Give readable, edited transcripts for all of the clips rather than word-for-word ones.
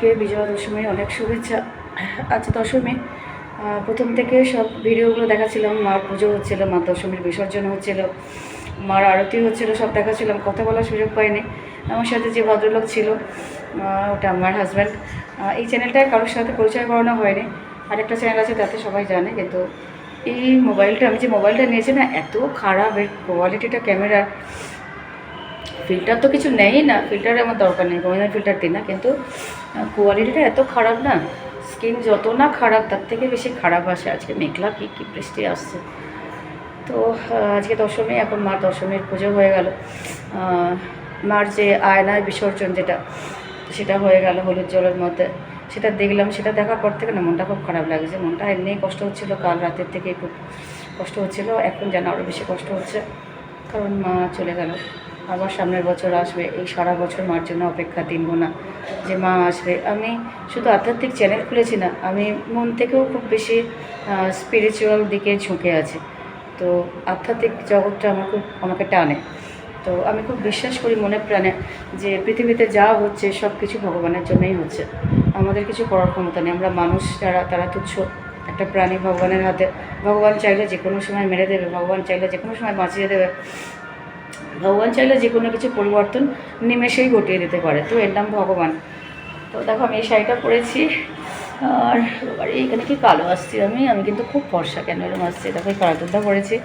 সবাইকে বিজয়া দশমীর অনেক শুভেচ্ছা। আজ দশমী, প্রথম থেকে সব ভিডিওগুলো দেখাচ্ছিলাম। মার পুজো হচ্ছিলো, মা দশমীর বিসর্জন হচ্ছিলো, মার আরতি হচ্ছিলো, সব দেখাচ্ছিলাম। কথা বলার সুযোগ পাইনি। আমার সাথে যে ভদ্রলোক ছিল ওটা আমার হাজব্যান্ড। এই চ্যানেলটায় কারোর সাথে পরিচয় করানো হয়নি। আরেকটা চ্যানেল আছে, তাতে সবাই জানে। কিন্তু এই মোবাইলটা, আমি যে মোবাইলটা নিয়েছি না, এত খারাপ এর কোয়ালিটিটা, ক্যামেরার ফিল্টার তো কিছু নেই না, ফিল্টারের আমার দরকার নেই, কোনো ফিল্টার দিই না। কিন্তু কোয়ালিটিটা এত খারাপ না, স্কিন যত না খারাপ তার থেকে বেশি খারাপ আসে। আজকে মেঘলা কি বৃষ্টি আসছে। তো আজকে দশমী, এখন মার দশমীর পুজো হয়ে গেল। মার যে আয়নায় বিসর্জন সেটা হয়ে গেল হলুদ জলের মধ্যে। সেটা দেখলাম, সেটা দেখার পর থেকে না মনটা খুব খারাপ লাগছে। মনটা এমনি কষ্ট হচ্ছিলো, কাল রাতের থেকে খুব কষ্ট হচ্ছিলো। এখন যেন আরও বেশি কষ্ট হচ্ছে, কারণ মা চলে গেল। আবার সামনের বছর আসবে, এই সারা বছর মার জন্য অপেক্ষা, দিনবো না যে মা আসবে। আমি শুধু আধ্যাত্মিক চ্যানেল খুলেছি না, আমি মন থেকেও খুব বেশি স্পিরিচুয়াল দিকে ঝুঁকে আছি। তো আধ্যাত্মিক জগৎটা আমাকে টানে। তো আমি খুব বিশ্বাস করি মনে প্রাণে যে পৃথিবীতে যা হচ্ছে সব কিছু ভগবানের জন্যই হচ্ছে। আমাদের কিছু করার ক্ষমতা নেই। আমরা মানুষ যারা, তারা তুচ্ছ একটা প্রাণী ভগবানের হাতে। ভগবান চাইলে যে কোনো সময় মেরে দেবে, ভগবান চাইলে যে কোনো সময় বাঁচিয়ে দেবে, ভগবান চাইলে যে কোনো কিছু পরিবর্তন নিমেষেই ঘটিয়ে দিতে পারে। তো এর নাম ভগবান। তো দেখো আমি এই শাড়িটা পরেছি, আর এইখানে কি কালো আসছি আমি কিন্তু খুব ফর্সা, কেন এরকম আসছি। দেখো এই কালারটা পরেছি।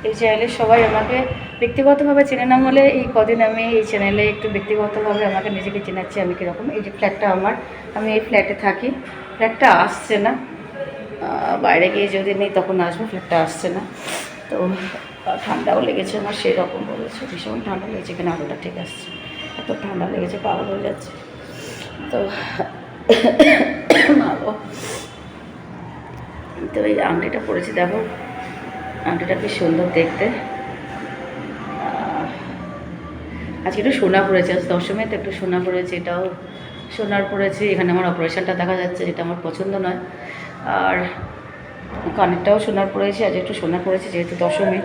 এই চ্যানেলে সবাই আমাকে ব্যক্তিগতভাবে চেনে না বলে এই কদিন আমি এই চ্যানেলে একটু ব্যক্তিগতভাবে আমাকে নিজেকে চেনাচ্ছি আমি কীরকম। এই যে ফ্ল্যাটটা আমার, আমি এই ফ্ল্যাটে থাকি। ফ্ল্যাটটা আসছে না, বাইরে গিয়ে যদি নেই তখন আসবো। ফ্ল্যাটটা আসছে না। তো ঠান্ডাও লেগেছে আমার, সেই রকম বলেছে, ভীষণ ঠান্ডা লেগেছে। এখানে আলোটা ঠিক আসছে, এত ঠান্ডা লেগেছে, পাগল হয়ে যাচ্ছে। তো তো এই আংটিটা পরেছি, দেখো আংটিটা কি সুন্দর দেখতে। আজকে একটু সোনা পড়েছে, আজ দশমীতে একটু সোনা পড়েছে, এটাও সোনার পড়েছি। এখানে আমার অপারেশনটা দেখা যাচ্ছে, যেটা আমার পছন্দ নয়। আর কানেরটাও সোনার পড়েছি, আজ একটু সোনা পড়েছি যেহেতু দশমী।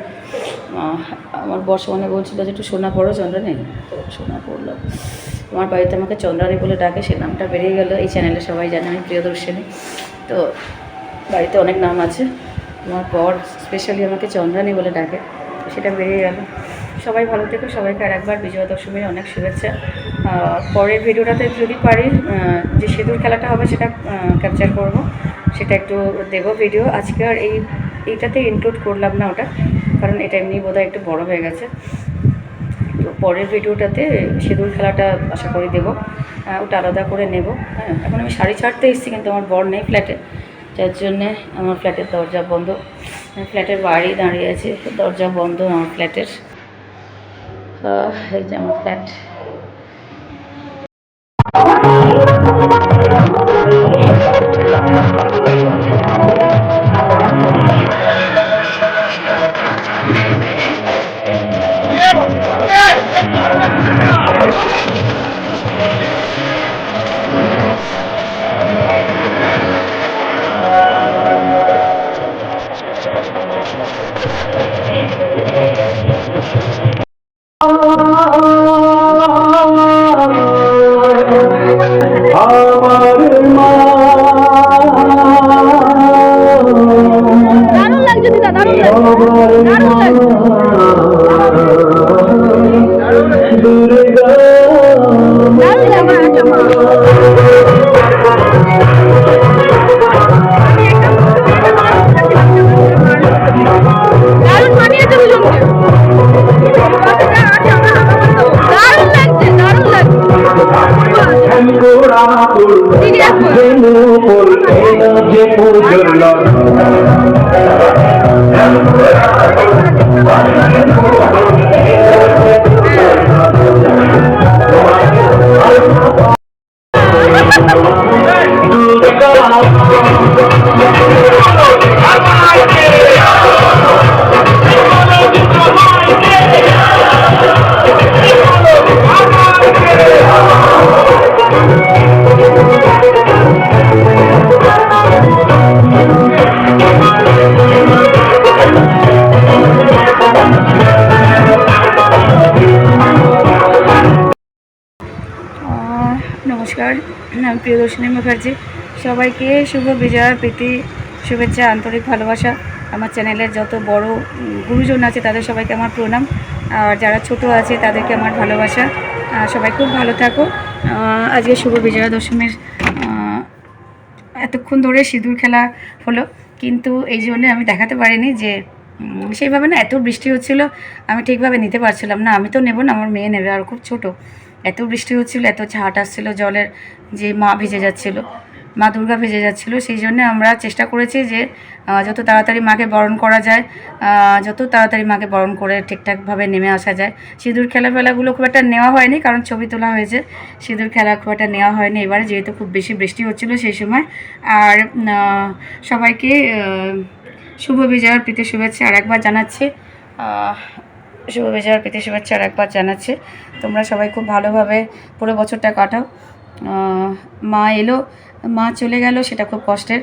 আমার বর্ষ মানে বলছিল যে একটু সোনা পড়ো চন্দ্রানী, তো সোনা পড়লাম। আমার বাড়িতে আমাকে চন্দ্রানী বলে ডাকে, সে নামটা বেরিয়ে গেল। এই চ্যানেলে সবাই জানে আমি প্রিয়দর্শিনী। তো বাড়িতে অনেক নাম আছে, আমার পর স্পেশালি আমাকে চন্দ্রানী বলে ডাকে, সেটা বেরিয়ে গেল। সবাই ভালো থেকো, সবাইকে আর একবার বিজয়া দশমীর অনেক শুভেচ্ছা। পরের ভিডিওটাতে যদি পারি যে সিঁদুর খেলাটা হবে সেটা ক্যাপচার করব, সেটা একটু দেবো ভিডিও। আজকে আর এইটাতে ইনক্লুড করলাম না ওটা, কারণ এটা এমনি বোধহয় একটু বড় হয়ে গেছে। তো পরের ভিডিওটাতে সিঁদুর খেলাটা আশা করি দেবো, ওটা আলাদা করে নেব। হ্যাঁ, এখন আমি শাড়ি ছাড়তে এসেছি, কিন্তু আমার বর নেই ফ্ল্যাটে, যার জন্যে আমার ফ্ল্যাটের দরজা বন্ধ। ফ্ল্যাটের বাইরেই দাঁড়িয়ে আছে, দরজা বন্ধ আমার ফ্ল্যাটের। এই যে আমার ফ্ল্যাট। নমস্কার। আমি প্রিয়দর্শিনী মুখার্জি। সবাইকে শুভ বিজয়ার প্রীতি শুভেচ্ছা, আন্তরিক ভালোবাসা। আমার চ্যানেলের যত বড় গুরুজন আছে তাদের সবাইকে আমার প্রণাম, আর যারা ছোট আছে তাদেরকে আমার ভালোবাসা। সবাই খুব ভালো থাকো। আজকে শুভ বিজয়া দশমীর এতক্ষণ ধরে সিঁদুর খেলা হলো, কিন্তু এই জন্যে আমি দেখাতে পারিনি যে সেইভাবে না, এত বৃষ্টি হচ্ছিলো আমি ঠিকভাবে নিতে পারছিলাম না। আমি তো নেব না, আমার মেয়ে নেবে, আর খুব ছোট। এত বৃষ্টি হচ্ছিলো, এত ঝাঁট আসছিলো জলের, যে মা ভিজে যাচ্ছিলো, মা দুর্গা ভেজে যাচ্ছিলো। সেই জন্য আমরা চেষ্টা করেছি যে যত তাড়াতাড়ি মাকে বরণ করা যায়, যত তাড়াতাড়ি মাকে বরণ করে ঠিকঠাকভাবে নেমে আসা যায়। সিঁদুর খেলাফেলাগুলো খুব একটা নেওয়া হয়নি, কারণ ছবি তোলা হয়েছে। সিঁদুর খেলা খুব একটা নেওয়া হয়নি এবারে, যেহেতু খুব বেশি বৃষ্টি হচ্ছিলো সেই সময়। আর সবাইকে শুভ বিজয়ার প্রীতি শুভেচ্ছা আর একবার জানাচ্ছি। শুভ বিজয়ার প্রীতি শুভেচ্ছা আর একবার জানাচ্ছি। তোমরা সবাই খুব ভালোভাবে পুরো বছরটা কাটাও। মা এলো, মা চলে গেল, সেটা খুব কষ্টের।